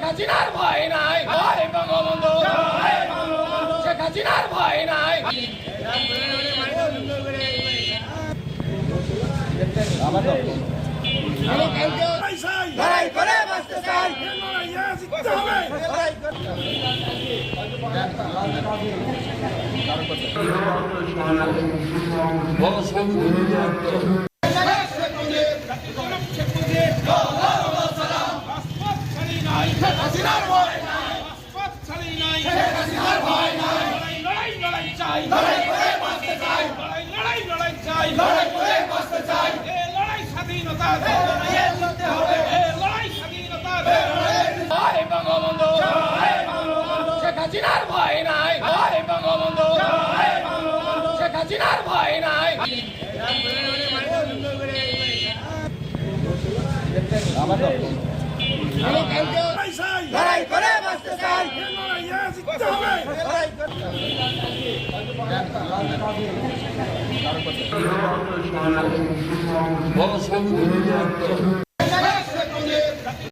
হাসিনার ভয় নাই, জয় বঙ্গবন্ধু, শেখ হাসিনার ভয় নাই। লড়াই করে বাঁচতে চাই, জিততে হবে। হাসিনার ভয় নাই, শেখ হাসিনার ভয় নাই। লড়াই চাই, লড়াই করে বাঁচতে চাই, লড়াই চাই, লড়াই করে বাঁচতে চাই। লড়াই স্বাধীনতা, লড়াইয়ে জিততে হবে। লড়াই স্বাধীনতা, জয় বঙ্গবন্ধু, শেখ হাসিনার ভয় নাই, জয় বঙ্গবন্ধু, শেখ হাসিনার ভয় নাই। লড়াই করে বাঁচতে চাই, জিততে হবে।